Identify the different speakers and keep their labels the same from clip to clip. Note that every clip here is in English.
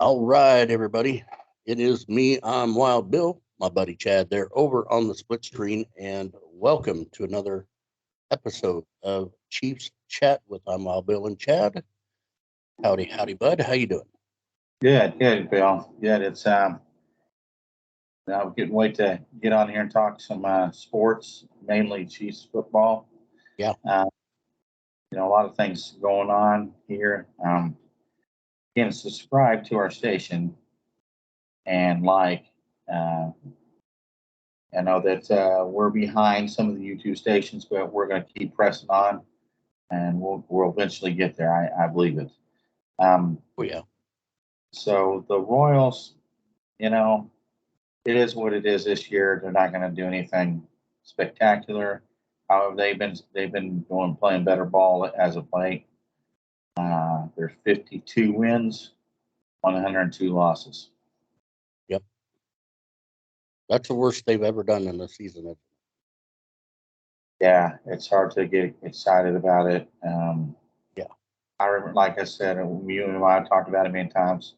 Speaker 1: All right, everybody. It is me. I'm Wild Bill, my buddy Chad there over on the split screen, and welcome to another episode of Chiefs Chat with I'm Wild Bill and Chad. Howdy, howdy, bud. How you doing?
Speaker 2: Good, Bill. Good. It's I'm getting wait to get on here and talk some sports, mainly Chiefs football.
Speaker 1: Yeah,
Speaker 2: Uh, a lot of things going on here. Again, subscribe to our station and like. Uh, I know that we're behind some of the YouTube stations, but we're going to keep pressing on, and we'll eventually get there. I believe it. Um,
Speaker 1: oh yeah,
Speaker 2: so the Royals, you know, it is what it is this year. They're not going to do anything spectacular. However, they've been going playing better ball as of late. There's 52 wins, 102 losses.
Speaker 1: yep. That's the worst they've ever done in the season.
Speaker 2: Yeah, it's hard to get excited about it.
Speaker 1: Yeah,
Speaker 2: I remember, like I said, you and I talked about it many times.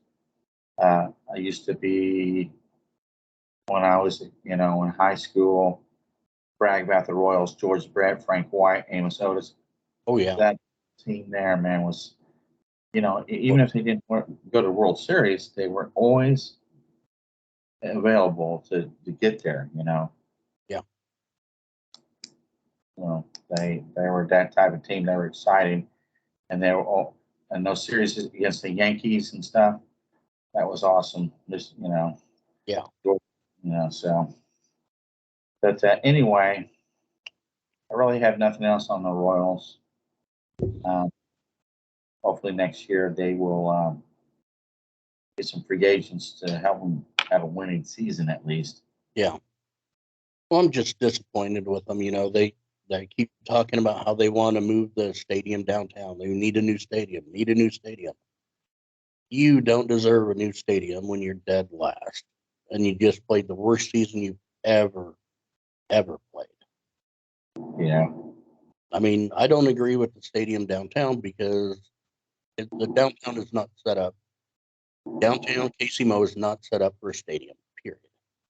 Speaker 2: I used to be when I was, in high school, brag about the Royals, George Brett, Frank White, Amos Otis.
Speaker 1: oh yeah.
Speaker 2: That team there, man, was
Speaker 1: Well,
Speaker 2: even if they didn't go to World Series, they were always available to get there.
Speaker 1: yeah,
Speaker 2: They were that type of team. They were exciting, and they were all and those series against the Yankees and stuff. That was awesome. Just
Speaker 1: yeah.
Speaker 2: so. But anyway, I really have nothing else on the Royals. Um, Hopefully next year they will get some free agents to help them have a winning season at least.
Speaker 1: Yeah. Well, I'm just disappointed with them. They keep talking about how they want to move the stadium downtown. They need a new stadium. Need a new stadium. You don't deserve a new stadium when you're dead last, and you just played the worst season you've ever played.
Speaker 2: Yeah.
Speaker 1: I mean, I don't agree with the stadium downtown because the downtown is not set up. Downtown Casey Mo is not set up for a stadium. Period.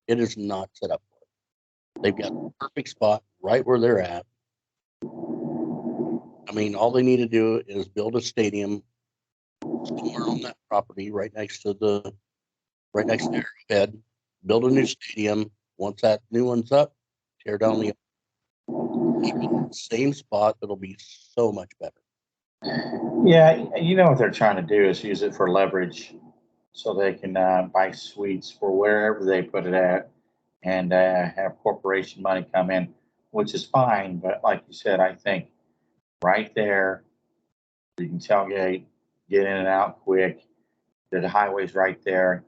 Speaker 1: It is not set up for it. They've got the perfect spot right where they're at. I mean, all they need to do is build a stadium somewhere on that property, right next to Arrowhead. Build a new stadium. Once that new one's up, tear down the same spot. It'll be so much better.
Speaker 2: Yeah, you know what they're trying to do is use it for leverage so they can buy suites for wherever they put it at and have corporation money come in, which is fine. But like you said, I think right there, you can tailgate, get in and out quick. The highway's right there.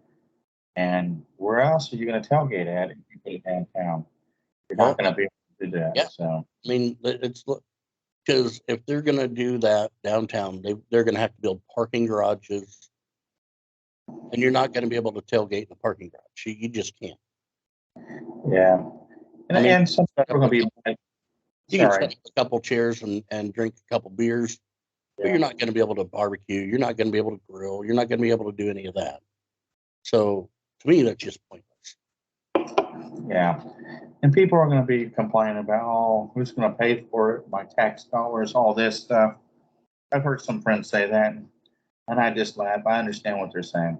Speaker 2: And where else are you going to tailgate at if you put it downtown? You're not
Speaker 1: Well,
Speaker 2: going to be able to do that.
Speaker 1: yeah.
Speaker 2: So,
Speaker 1: I mean, it's because if they're going to do that downtown, they're going to have to build parking garages, and you're not going to be able to tailgate in the parking garage. You just can't.
Speaker 2: yeah. And,
Speaker 1: I mean,
Speaker 2: and some
Speaker 1: set
Speaker 2: people
Speaker 1: up
Speaker 2: are
Speaker 1: a
Speaker 2: going to
Speaker 1: couple,
Speaker 2: be like,
Speaker 1: you can set
Speaker 2: sorry.
Speaker 1: up a couple chairs and drink a couple beers, but you're
Speaker 2: Yeah.
Speaker 1: not going to be able to barbecue. You're not going to be able to grill. You're not going to be able to do any of that. So to me, that's just pointless.
Speaker 2: Yeah. And people are going to be complaining about, oh, who's going to pay for it? My tax dollars, all this stuff. I've heard some friends say that, and I just laugh. I understand what they're saying.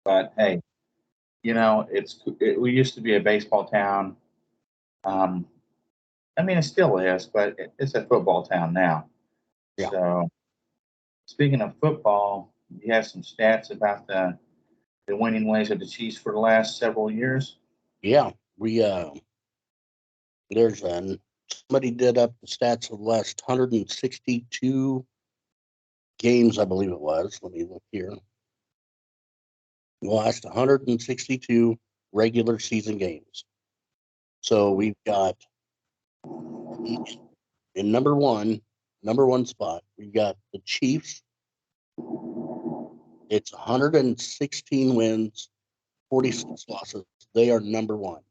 Speaker 2: But hey, we used to be a baseball town. Um, I mean, it still is, but it's a football town now.
Speaker 1: Yeah.
Speaker 2: So, speaking of football, you have some stats about the winning ways of the Chiefs for the last several years.
Speaker 1: Yeah. There's somebody did up the stats of the last 162 games, I believe it was. Let me look here. The last 162 regular season games. So we've got in number one spot, we've got the Chiefs. It's 116 wins, 46 losses. They are number one.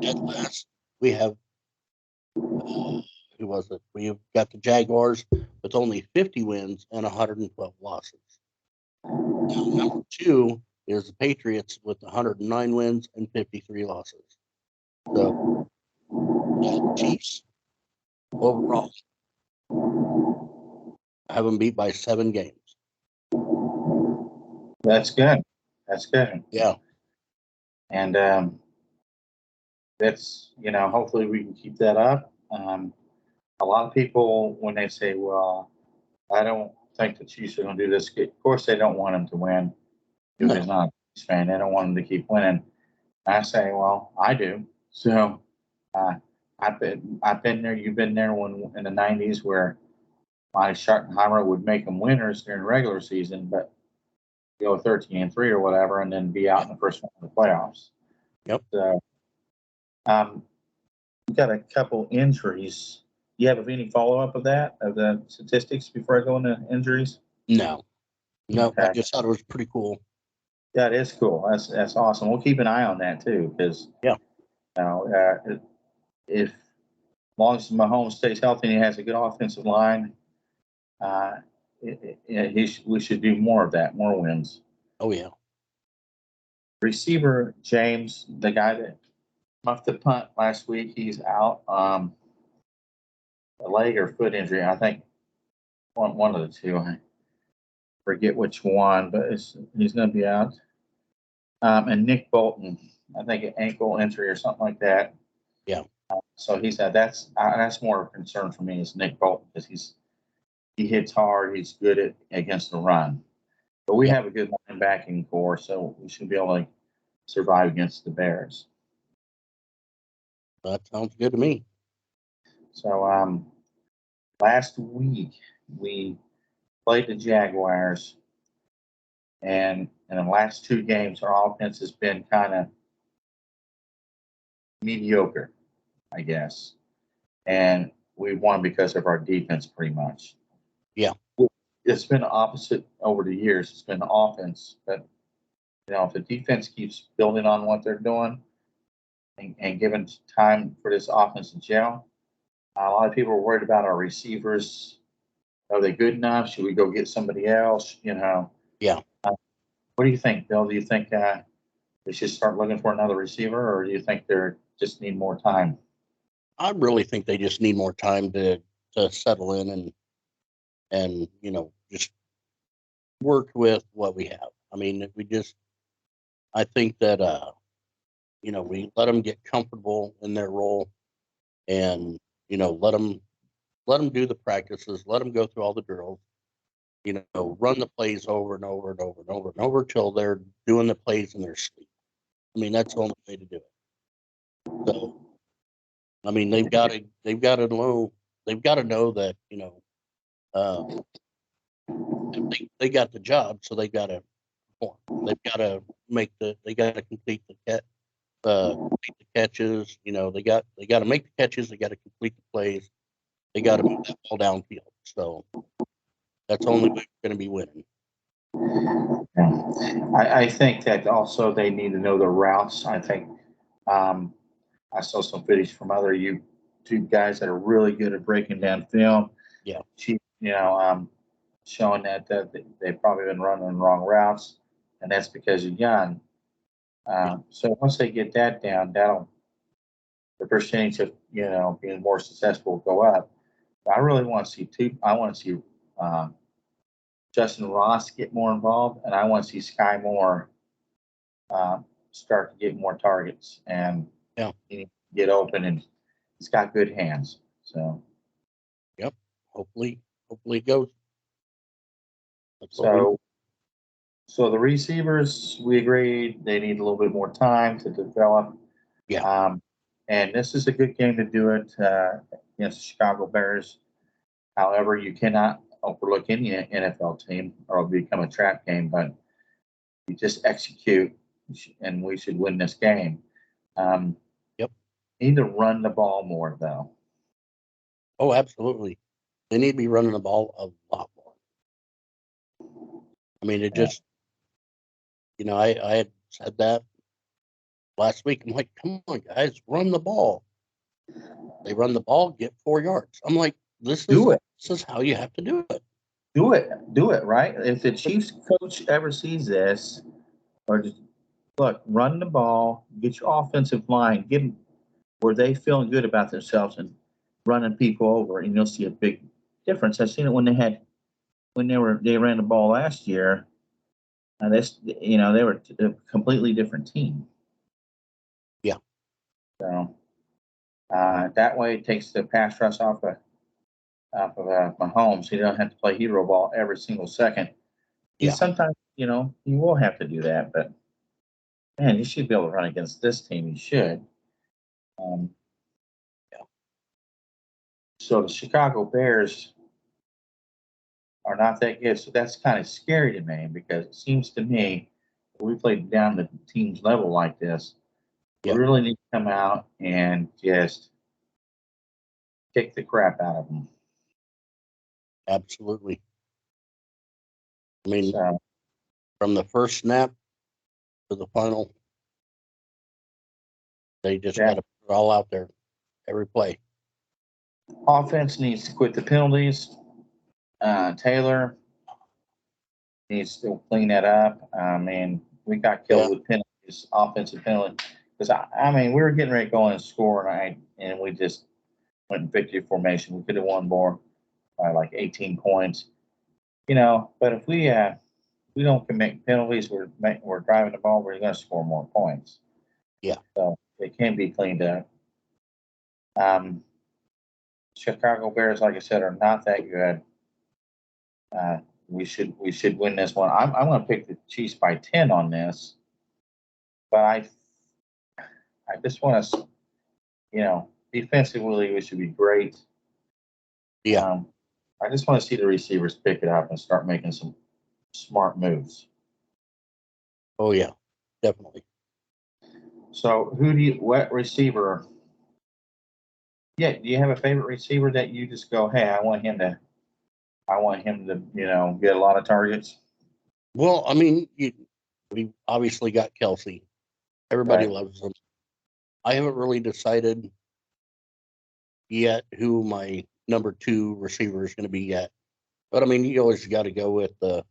Speaker 1: At last, we have who was it? We've got the Jaguars with only 50 wins and 112 losses. Now, number 2 is the Patriots with 109 wins and 53 losses. So, Chiefs overall have them beat by 7 games.
Speaker 2: That's good. That's good.
Speaker 1: Yeah.
Speaker 2: And that's, hopefully we can keep that up. A lot of people, when they say, well, I don't think the Chiefs are going to do this, of course, they don't want them to win. Who is not a Chiefs fan? They don't want them to keep winning. I say, well, I do. So I've been there. You've been there when in the '90s where Monty Schottenheimer would make them winners during the regular season, but go 13-3 or whatever, and then be out in the first one of the playoffs.
Speaker 1: Yep.
Speaker 2: So, we've got a couple injuries. Do you have any follow up of the statistics before I go into injuries?
Speaker 1: No.
Speaker 2: Okay.
Speaker 1: I just thought it was pretty cool.
Speaker 2: That is cool. That's awesome. We'll keep an eye on that too, because if as long as Mahomes stays healthy and he has a good offensive line, we should do more of that, more wins.
Speaker 1: Oh yeah.
Speaker 2: Receiver James, the guy that muffed the punt last week, he's out. A leg or foot injury, I think. One of the two. I forget which one, but he's going to be out. And Nick Bolton, I think an ankle injury or something like that.
Speaker 1: Yeah.
Speaker 2: So he's that's more of a concern for me is Nick Bolton because he hits hard. He's good against the run. But we have a good linebacking core, so we should be able to survive against the Bears.
Speaker 1: That sounds good to me.
Speaker 2: So last week we played the Jaguars, and in the last 2 games, our offense has been kind of mediocre, I guess. And we won because of our defense pretty much.
Speaker 1: Yeah.
Speaker 2: It's been opposite over the years. It's been the offense. But, if the defense keeps building on what they're doing and giving time for this offense to gel, a lot of people are worried about our receivers. Are they good enough? Should we go get somebody else?
Speaker 1: Yeah.
Speaker 2: What do you think, Bill? Do you think we should start looking for another receiver, or do you think they just need more time?
Speaker 1: I really think they just need more time to settle in and just work with what we have. I mean, I think that we let them get comfortable in their role, and let them do the practices, let them go through all the drills, run the plays over and over and over and over and over till they're doing the plays in their sleep. I mean, that's the only way to do it. So, I mean, they've got to know that they got the job, so they got to perform. They've got to they got to complete the catches. They got to make the catches. They got to complete the plays. They got to move that ball downfield. So that's the only way we're going to be winning.
Speaker 2: Yeah. I think that also they need to know the routes. I think I saw some footage from other YouTube guys that are really good at breaking down film.
Speaker 1: Yeah.
Speaker 2: Showing that they've probably been running wrong routes, and that's because you're young. So once they get that down, the percentage of being more successful will go up. But I really want to see I want to see Justin Ross get more involved, and I want to see Sky Moore start to get more targets and get open, and he's got good hands. So,
Speaker 1: yep. Hopefully it goes.
Speaker 2: So the receivers, we agreed they need a little bit more time to develop.
Speaker 1: Yeah.
Speaker 2: And this is a good game to do it against the Chicago Bears. However, you cannot overlook any NFL team or it'll become a trap game, but you just execute and we should win this game.
Speaker 1: Yep.
Speaker 2: Need to run the ball more, though.
Speaker 1: Oh, absolutely. They need to be running the ball a lot more. I mean, it just, I had said that last week. I'm like, come on, guys, run the ball. They run the ball, get 4 yards. I'm like, this is how you have to do it.
Speaker 2: do it, right? If the Chiefs coach ever sees this, or just look, run the ball, get your offensive line, get them where they feeling good about themselves and running people over, and you'll see a big difference. I've seen it when they ran the ball last year. And they were a completely different team.
Speaker 1: Yeah.
Speaker 2: So that way it takes the pass rush off of Mahomes. So you don't have to play hero ball every single second.
Speaker 1: Yeah.
Speaker 2: Sometimes, you will have to do that, but man, you should be able to run against this team. You should.
Speaker 1: Yeah.
Speaker 2: So the Chicago Bears are not that good. So that's kind of scary to me because it seems to me we played down the team's level like this.
Speaker 1: Yeah.
Speaker 2: We really need to come out and just kick the crap out of them.
Speaker 1: Absolutely. I mean,
Speaker 2: So,
Speaker 1: from the first snap to the final, they just got to put it all out there, every play.
Speaker 2: Offense needs to quit the penalties. Taylor needs to clean that up. I mean, we got killed with penalties, offensive penalty. Because we were getting ready to go and score, and we just went in victory formation. We could have won more by like 18 points, But if we don't commit penalties, we're driving the ball, we're going to score more points.
Speaker 1: Yeah.
Speaker 2: So it can be cleaned up. Chicago Bears, like I said, are not that good. We should win this one. I'm going to pick the Chiefs by 10 on this, but I just want to, defensively we should be great.
Speaker 1: Yeah.
Speaker 2: I just want to see the receivers pick it up and start making some smart moves.
Speaker 1: Oh yeah, definitely.
Speaker 2: So what receiver? Yeah, do you have a favorite receiver that you just go, hey, I want him to, get a lot of targets?
Speaker 1: Well, we obviously got Kelsey. Everybody loves him. I haven't really decided yet who my number 2 receiver is going to be yet. But you always got to go with the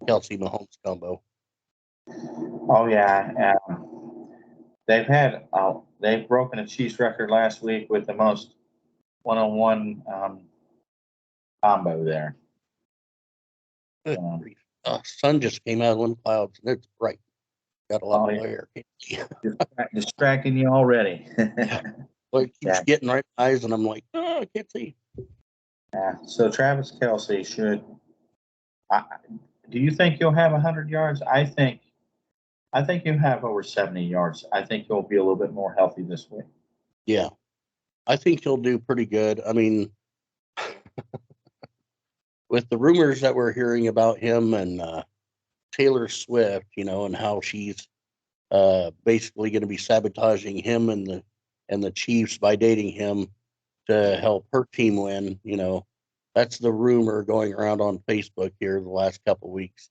Speaker 1: Kelsey Mahomes combo.
Speaker 2: Oh yeah, they've broken a Chiefs record last week with the most one-on-one combo there.
Speaker 1: Good grief. Sun just came out of them clouds and it's bright. Got a lot of glare.
Speaker 2: Distracting you already.
Speaker 1: Well, it keeps getting right in my eyes, and I'm like, oh, I can't see.
Speaker 2: Yeah. So Travis Kelce should. Do you think you'll have 100 yards? I think you'll have over 70 yards. I think you'll be a little bit more healthy this week.
Speaker 1: Yeah, I think he'll do pretty good. With the rumors that we're hearing about him and Taylor Swift, and how she's basically going to be sabotaging him and the Chiefs by dating him to help her team win. That's the rumor going around on Facebook here the last couple of weeks.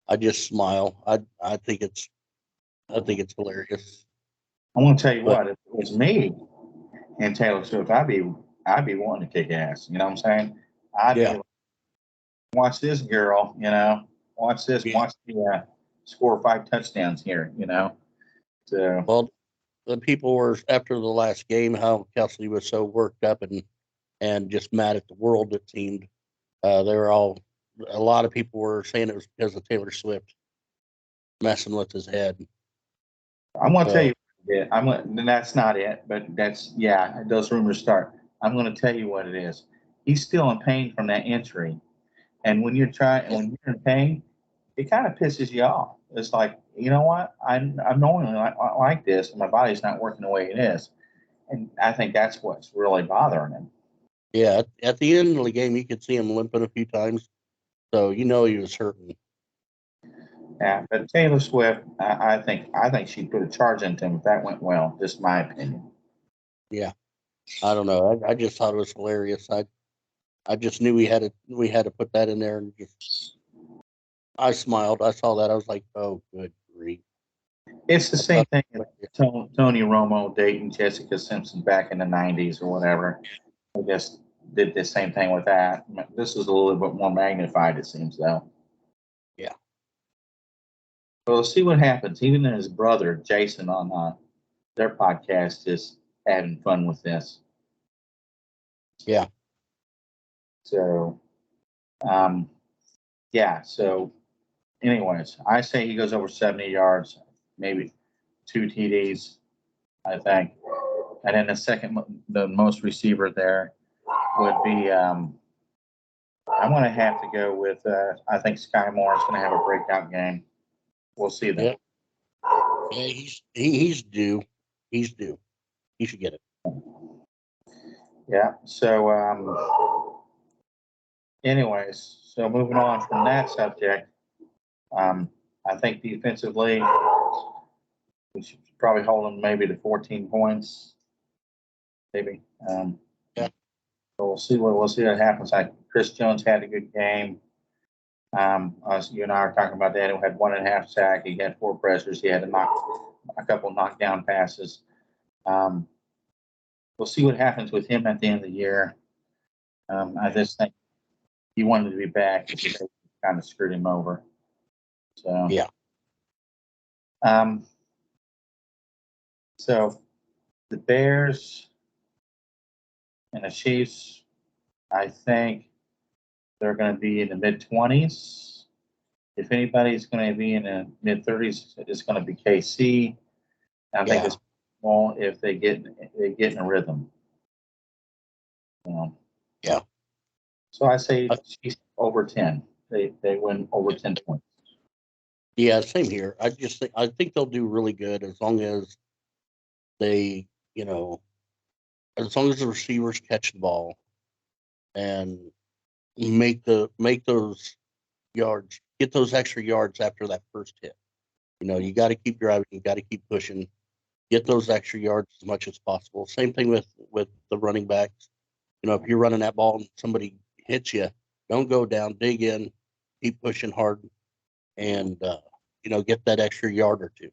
Speaker 1: I just smile. I think it's hilarious.
Speaker 2: I'm gonna tell you what, if it was me and Taylor Swift, I'd be wanting to kick ass. You know what I'm saying? I'd be like, watch this girl. Watch this. Yeah. Watch me score 5 touchdowns here. So
Speaker 1: well, the people were after the last game how Kelsey was so worked up and just mad at the world. It seemed a lot of people were saying it was because of Taylor Swift messing with his head.
Speaker 2: I'm gonna tell you, that's not it, but those rumors start. I'm gonna tell you what it is. He's still in pain from that injury, and when you're in pain, it kind of pisses you off. It's like, you know what? I'm normally like this, and my body's not working the way it is, and I think that's what's really bothering him.
Speaker 1: Yeah, at the end of the game, you could see him limping a few times, so he was hurting.
Speaker 2: Yeah, but Taylor Swift, I think she'd put a charge into him if that went well. Just my opinion.
Speaker 1: Yeah, I don't know. I just thought it was hilarious. I just knew we had to put that in there, and I smiled. I saw that. I was like, oh, good grief.
Speaker 2: It's the same thing as Tony Romo dating Jessica Simpson back in the 90s or whatever. I guess did the same thing with that. This is a little bit more magnified, it seems, though.
Speaker 1: Yeah.
Speaker 2: Well, we'll see what happens. Even his brother, Jason, on their podcast is having fun with this.
Speaker 1: Yeah.
Speaker 2: So, yeah. So, anyways, I say he goes over 70 yards, maybe 2 TDs, I think. And then the most receiver there would be, I'm going to have to go with, I think Sky Moore is going to have a breakout game. We'll see that.
Speaker 1: Yeah. Yeah, he's due. He's due. He should get it.
Speaker 2: Yeah. So, anyways, so moving on from that subject, I think defensively, we should probably hold them maybe to 14 points, maybe.
Speaker 1: Yeah.
Speaker 2: So we'll see what happens. Chris Jones had a good game. You and I were talking about that. He had 1.5 sack. He had 4 pressures. He had a couple knockdown passes. We'll see what happens with him at the end of the year. I just think he wanted to be back. They kind of screwed him over. So
Speaker 1: Yeah.
Speaker 2: So the Bears and the Chiefs, I think they're going to be in the mid-20s. If anybody's going to be in the mid-30s, it's going to be KC. I think it's small if they get in a rhythm.
Speaker 1: Yeah.
Speaker 2: So I say Chiefs over 10. They win over 10 points.
Speaker 1: Yeah, same here. I think they'll do really good as long as they, as long as the receivers catch the ball and make those yards, get those extra yards after that first hit. You got to keep driving, you got to keep pushing, get those extra yards as much as possible. Same thing with the running backs. If you're running that ball and somebody hits you, don't go down, dig in, keep pushing hard, and get that extra yard or two,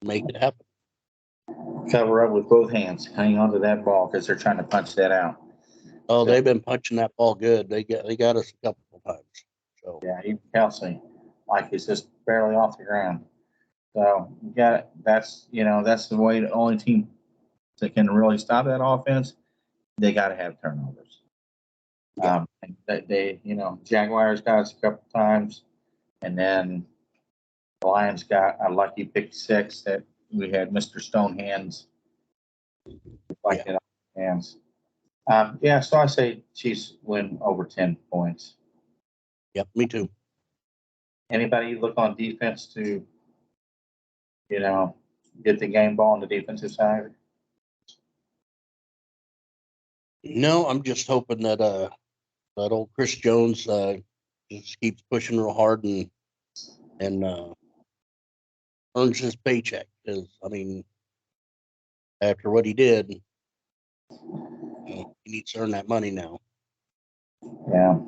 Speaker 1: make it happen.
Speaker 2: Cover up with both hands, hang on to that ball because they're trying to punch that out.
Speaker 1: Oh, they've been punching that ball good. They got us a couple of times. So
Speaker 2: yeah, even Kelsey, like he's just barely off the ground. So you got that's the way the only team that can really stop that offense. They got to have turnovers.
Speaker 1: Yeah.
Speaker 2: And they Jaguars got us a couple times, and then the Lions got a lucky pick 6 that we had Mr. Stonehands like it hands. So I say Chiefs win over 10 points.
Speaker 1: Yep, me too.
Speaker 2: Anybody look on defense to, get the game ball on the defensive side?
Speaker 1: No, I'm just hoping that that old Chris Jones just keeps pushing real hard and earns his paycheck. Because after what he did, he needs to earn that money now.
Speaker 2: Yeah,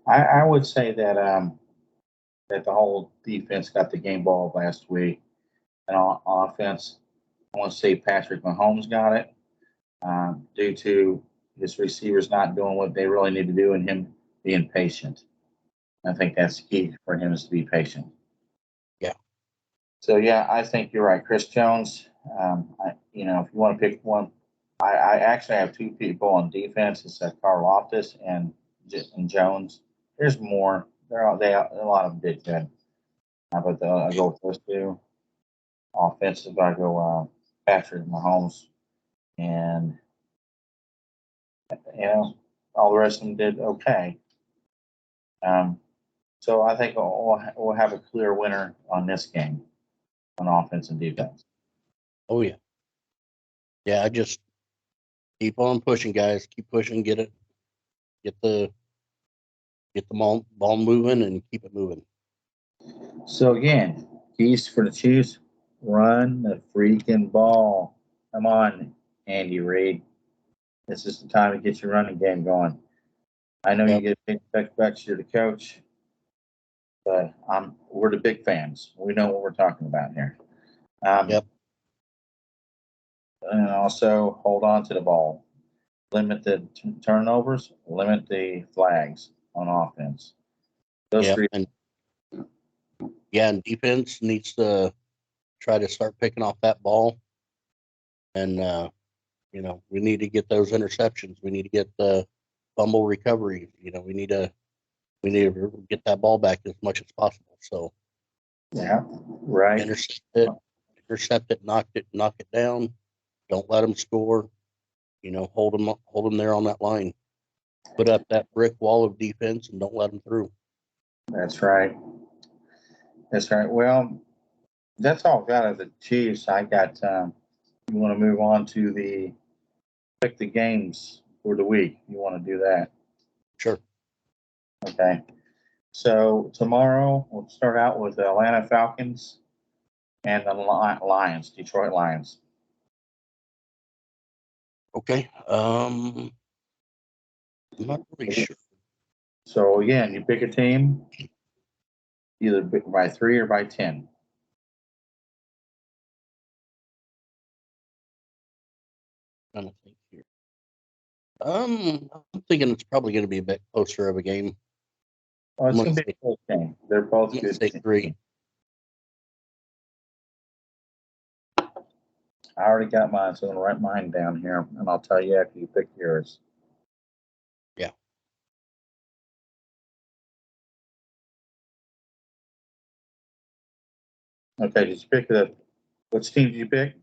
Speaker 2: I would say that that the whole defense got the game ball last week, and on offense, I want to say Patrick Mahomes got it due to his receivers not doing what they really need to do and him being patient. I think that's key for him is to be patient.
Speaker 1: Yeah.
Speaker 2: So yeah, I think you're right, Chris Jones. If you want to pick one, I actually have 2 people on defense. It's Carl Loftus and Jones. There's more. A lot of them did good. But I go with those 2. Offensive, I go Patrick Mahomes, and all the rest of them did okay. So I think we'll have a clear winner on this game on offense and defense.
Speaker 1: Oh yeah. Yeah, I just keep on pushing, guys. Keep pushing. Get the ball moving and keep it moving.
Speaker 2: So again, keys for the Chiefs: run the freaking ball. Come on, Andy Reid. This is the time to get your running game going. I know you get big expectations. You're the coach, but we're the big fans. We know what we're talking about here.
Speaker 1: Yep.
Speaker 2: And also hold on to the ball. limit the turnovers, limit the flags on offense. Those
Speaker 1: Yeah,
Speaker 2: three.
Speaker 1: and defense needs to try to start picking off that ball. And we need to get those interceptions. We need to get the fumble recovery. We need to get that ball back as much as possible. So
Speaker 2: Yeah, right.
Speaker 1: intercept it, knock it down. Don't let them score. Hold them there on that line. Put up that brick wall of defense and don't let them through.
Speaker 2: That's right. That's right. Well, that's all I've got of the Chiefs. I got. You want to move on to pick the games for the week? You want to do that?
Speaker 1: Sure.
Speaker 2: Okay. So tomorrow we'll start out with the Atlanta Falcons and the Lions, Detroit Lions.
Speaker 1: Okay. I'm not really sure.
Speaker 2: So again, you pick a team, either by 3 or by 10.
Speaker 1: Trying to think here. I'm thinking it's probably going to be a bit closer of a game.
Speaker 2: Oh, it's going to be a close game. They're both good.
Speaker 1: Say 3.
Speaker 2: I already got mine, so I'm going to write mine down here, and I'll tell you after you pick yours.
Speaker 1: Yeah.
Speaker 2: Okay, did you pick which team did you pick?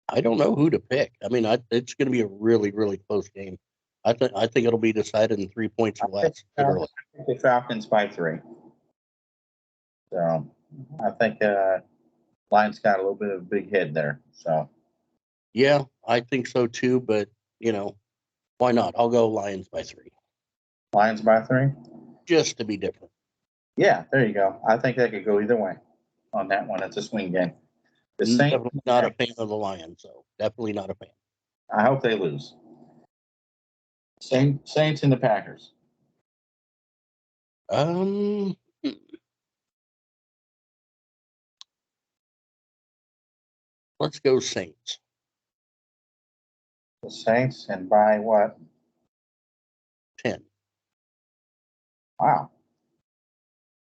Speaker 1: I don't know who to pick. I mean, it's going to be a really, really close game. I think it'll be decided in 3 points or less.
Speaker 2: The Falcons by 3. So I think Lions got a little bit of a big head there. So
Speaker 1: yeah, I think so too. But why not? I'll go Lions by 3.
Speaker 2: Lions by 3,
Speaker 1: just to be different.
Speaker 2: Yeah, there you go. I think that could go either way on that one. It's a swing game. The Saints,
Speaker 1: Definitely not a fan of the Lions, so definitely not a fan.
Speaker 2: I hope they lose. Saints and the Packers.
Speaker 1: Let's go Saints.
Speaker 2: The Saints, and by what?
Speaker 1: 10.
Speaker 2: Wow.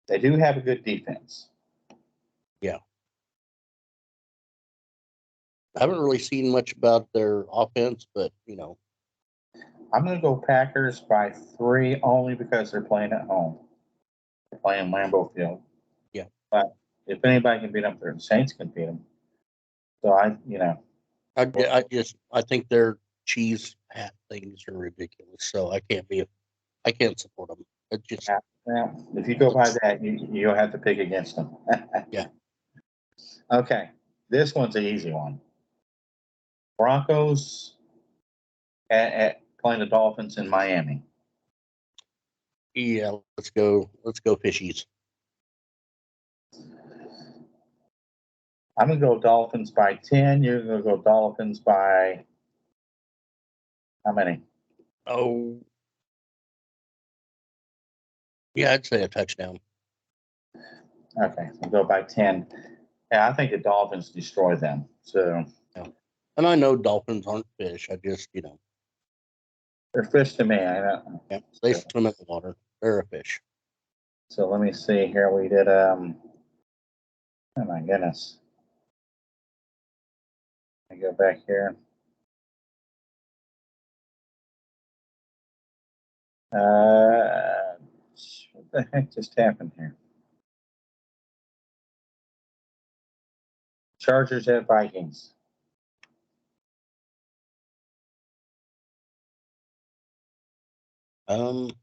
Speaker 2: They do have a good defense.
Speaker 1: Yeah. I haven't really seen much about their offense, but
Speaker 2: I'm going to go Packers by 3 only because they're playing at home. They're playing Lambeau Field.
Speaker 1: Yeah.
Speaker 2: But if anybody can beat them, the Saints can beat them. So
Speaker 1: I think their cheese hat things are ridiculous. So I can't support them. It just
Speaker 2: if you go by that, you'll have to pick against them.
Speaker 1: Yeah.
Speaker 2: Okay, this one's an easy one. Broncos at playing the Dolphins in Miami.
Speaker 1: Yeah, let's go Fishies.
Speaker 2: I'm gonna go Dolphins by 10. You're gonna go Dolphins by how many?
Speaker 1: Oh, yeah, I'd say a touchdown.
Speaker 2: Okay, we'll go by 10. Yeah, I think the Dolphins destroy them. So,
Speaker 1: yeah. And I know Dolphins aren't fish. I just,
Speaker 2: they're fish to me. I know.
Speaker 1: Yeah, they swim in the water. They're a fish.
Speaker 2: So let me see here. We did oh my goodness. Let me go back here. What the heck just happened here? Chargers at Vikings.
Speaker 1: I don't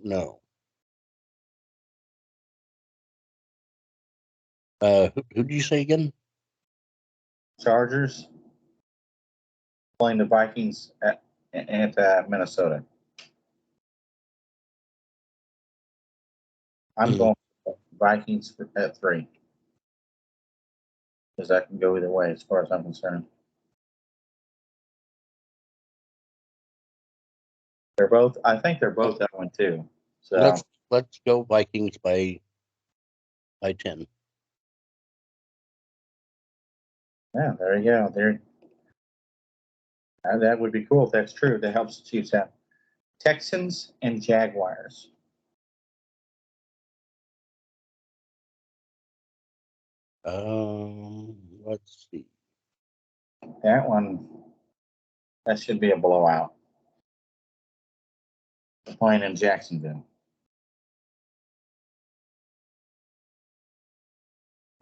Speaker 1: know. Who did you say again?
Speaker 2: Chargers playing the Vikings at Minnesota. I'm going Vikings at 3 because that can go either way as far as I'm concerned. I think they're both that one too. So
Speaker 1: let's go Vikings by by 10.
Speaker 2: Yeah, there you go. There. That would be cool if that's true. That helps the Chiefs out. Texans and Jaguars.
Speaker 1: Let's see.
Speaker 2: That one, that should be a blowout. Playing in Jacksonville.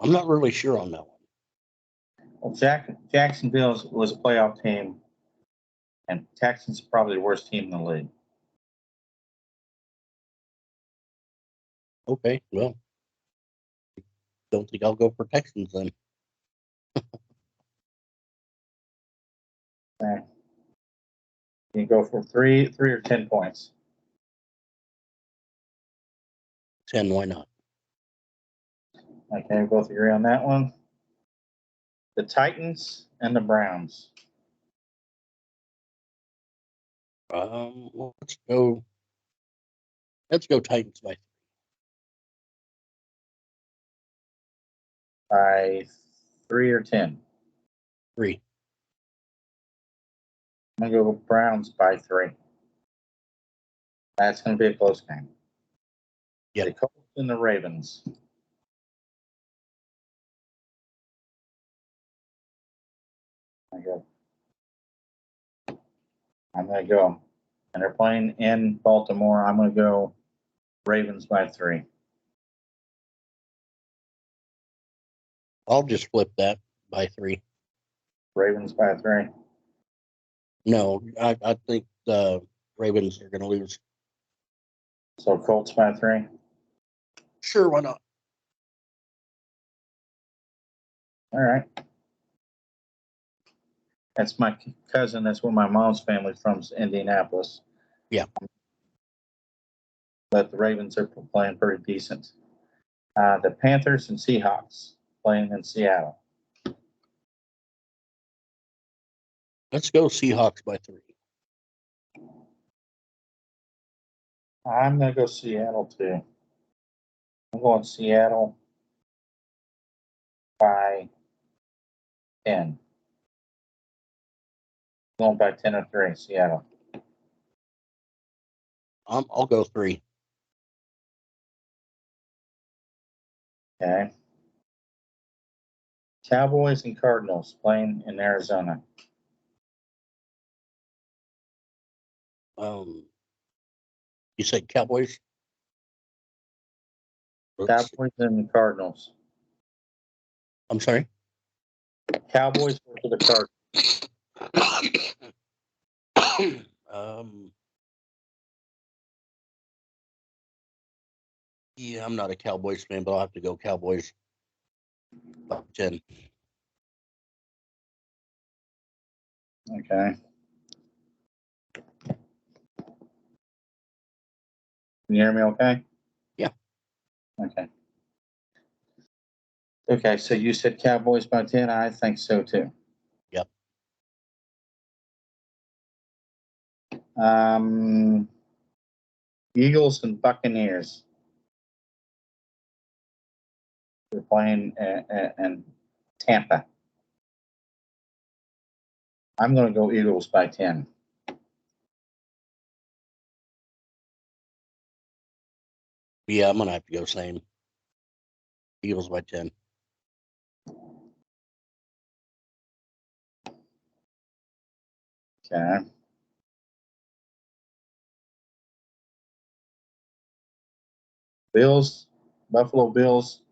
Speaker 1: I'm not really sure on that one.
Speaker 2: Well, Jacksonville was a playoff team, and Texans are probably the worst team in the league.
Speaker 1: Okay, well, don't think I'll go for Texans then.
Speaker 2: Okay. You go for three or 10 points.
Speaker 1: 10, why not?
Speaker 2: Okay, we both agree on that one. The Titans and the Browns.
Speaker 1: Let's go. Let's go Titans by
Speaker 2: By 3 or 10.
Speaker 1: 3.
Speaker 2: I'm gonna go Browns by 3. That's gonna be a close game.
Speaker 1: Yep.
Speaker 2: The Colts and the Ravens. I'm gonna go. And they're playing in Baltimore. I'm gonna go Ravens by 3.
Speaker 1: I'll just flip that by 3.
Speaker 2: Ravens by 3.
Speaker 1: No, I think the Ravens are going to lose.
Speaker 2: So Colts by 3.
Speaker 1: Sure, why not?
Speaker 2: All right. That's my cousin. That's where my mom's family's from, is Indianapolis.
Speaker 1: Yeah.
Speaker 2: But the Ravens are playing pretty decent. The Panthers and Seahawks playing in Seattle.
Speaker 1: Let's go Seahawks by 3.
Speaker 2: I'm going to go Seattle too. I'm going Seattle by 10. Going by 10 or 3, Seattle.
Speaker 1: I'll go 3.
Speaker 2: Okay. Cowboys and Cardinals playing in Arizona.
Speaker 1: You said Cowboys?
Speaker 2: Cowboys and Cardinals.
Speaker 1: I'm sorry?
Speaker 2: Cowboys to the Cardinals.
Speaker 1: Yeah, I'm not a Cowboys fan, but I'll have to go Cowboys by 10.
Speaker 2: Okay. Can you hear me okay?
Speaker 1: Yeah.
Speaker 2: Okay. Okay, so you said Cowboys by 10. I think so too.
Speaker 1: Yep.
Speaker 2: Eagles and Buccaneers. They're playing in Tampa. I'm going to go Eagles by 10.
Speaker 1: Yeah, I'm going to have to go same. Eagles by 10.
Speaker 2: Okay. Bills, Buffalo Bills,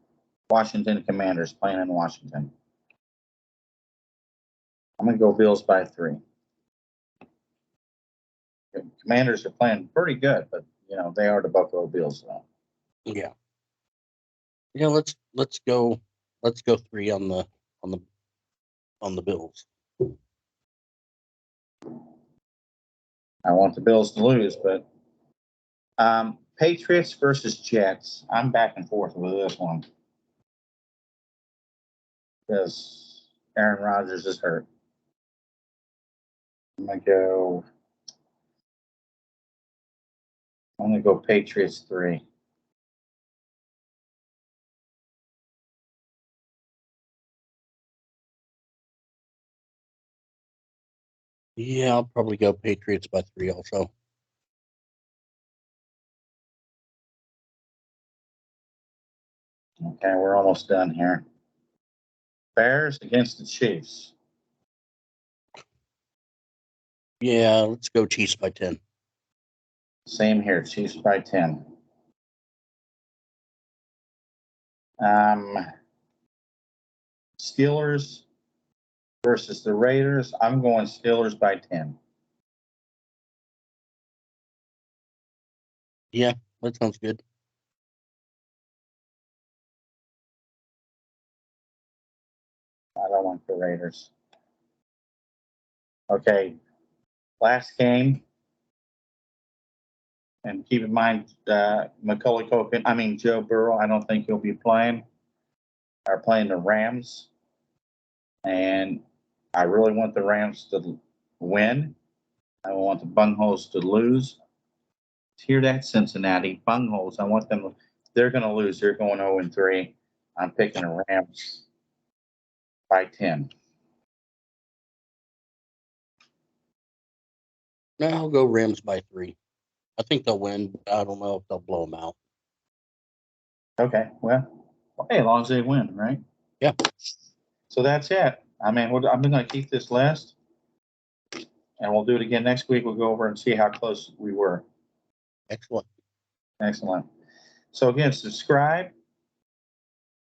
Speaker 2: Washington Commanders playing in Washington. I'm going to go Bills by 3. The Commanders are playing pretty good, but they are the Buffalo Bills though.
Speaker 1: Yeah. Yeah, let's go 3 on the Bills.
Speaker 2: I want the Bills to lose, but Patriots versus Jets. I'm back and forth with this one because Aaron Rodgers is hurt. I'm gonna go Patriots 3.
Speaker 1: Yeah, I'll probably go Patriots by 3 also.
Speaker 2: Okay, we're almost done here. Bears against the Chiefs.
Speaker 1: Yeah, let's go Chiefs by 10.
Speaker 2: Same here, Chiefs by 10. Steelers versus the Raiders. I'm going Steelers by 10.
Speaker 1: Yeah, that sounds good.
Speaker 2: I don't want the Raiders. Okay, last game. And keep in mind, Macaulay Culkin, Joe Burrow, I don't think he'll be playing. Are playing the Rams. And I really want the Rams to win. I want the Bungholes to lose. Hear that, Cincinnati Bungholes? I want them. They're going to lose. They're going 0-3. I'm picking the Rams by 10.
Speaker 1: No, I'll go Rams by 3. I think they'll win, but I don't know if they'll blow them out.
Speaker 2: Okay, well, hey, as long as they win, right?
Speaker 1: Yeah.
Speaker 2: So that's it. I'm going to keep this list, and we'll do it again next week. We'll go over and see how close we were.
Speaker 1: Excellent.
Speaker 2: Excellent. So again, subscribe,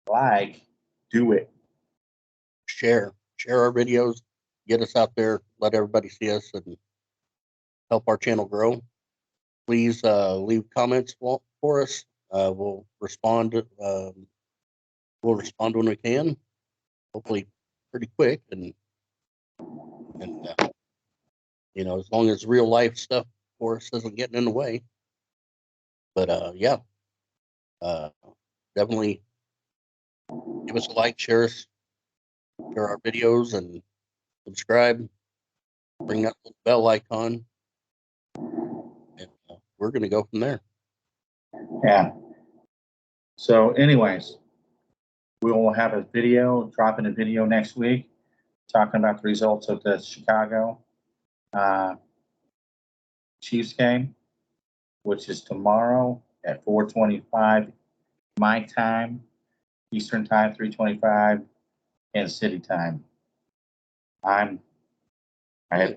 Speaker 2: like, do it.
Speaker 1: Share our videos, get us out there, let everybody see us, and help our channel grow. Please leave comments for us. We'll respond. We'll respond when we can. Hopefully, pretty quick, and as long as real life stuff for us isn't getting in the way. But yeah, definitely give us a like, share our videos, and subscribe. Bring that little bell icon, and we're gonna go from there.
Speaker 2: Yeah. So, anyways, we will have a video, dropping a video next week, talking about the results of the Chicago Chiefs game, which is tomorrow at 4:25 my time, Eastern time, 3:25 Kansas City time. I have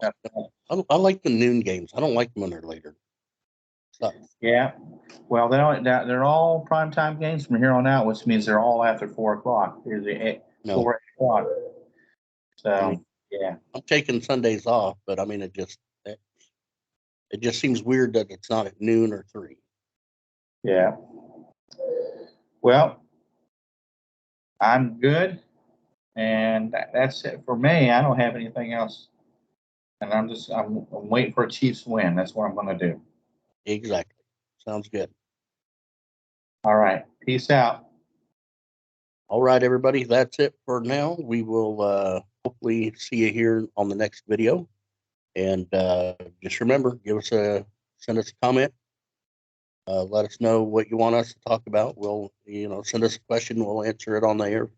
Speaker 1: I like the noon games. I don't like them when they're later. So,
Speaker 2: Yeah. Well, they're all primetime games from here on out, which means they're all after 4 o'clock. Usually
Speaker 1: no,
Speaker 2: 4 o'clock. So,
Speaker 1: I mean,
Speaker 2: yeah.
Speaker 1: I'm taking Sundays off, but I mean, it just seems weird that it's not at noon or 3.
Speaker 2: Yeah. Well, I'm good. And that's it for me. I don't have anything else. And I'm waiting for a Chiefs win. That's what I'm going to do.
Speaker 1: Exactly. Sounds good.
Speaker 2: All right. Peace out.
Speaker 1: All right, everybody. That's it for now. We will hopefully see you here on the next video. And just remember, send us a comment. Let us know what you want us to talk about. We'll, send us a question. We'll answer it on the air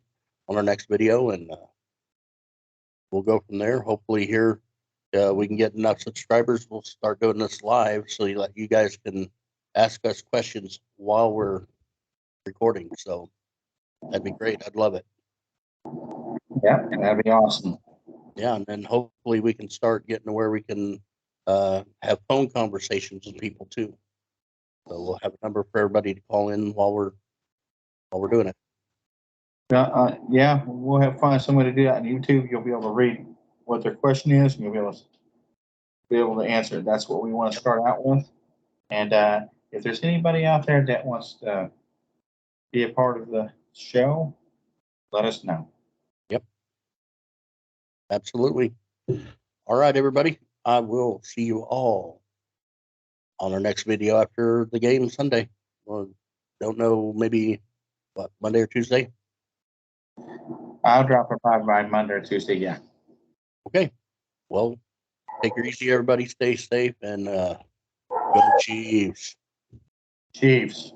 Speaker 1: on our next video, and we'll go from there. Hopefully, here we can get enough subscribers. We'll start doing this live so you guys can ask us questions while we're recording. So that'd be great. I'd love it.
Speaker 2: Yeah, that'd be awesome.
Speaker 1: Yeah, and then hopefully we can start getting to where we can have phone conversations with people too. So we'll have a number for everybody to call in while we're doing it.
Speaker 2: Yeah, we'll have find somebody to do that on YouTube. You'll be able to read what their question is, and you'll be able to answer it. That's what we want to start out with. And if there's anybody out there that wants to be a part of the show, let us know.
Speaker 1: Yep, absolutely. All right, everybody. I will see you all on our next video after the game Sunday. Well, don't know, maybe what, Monday or Tuesday?
Speaker 2: I'll drop it by Monday or Tuesday. Yeah.
Speaker 1: Okay. Well, take it easy, everybody. Stay safe, and go Chiefs.
Speaker 2: Chiefs.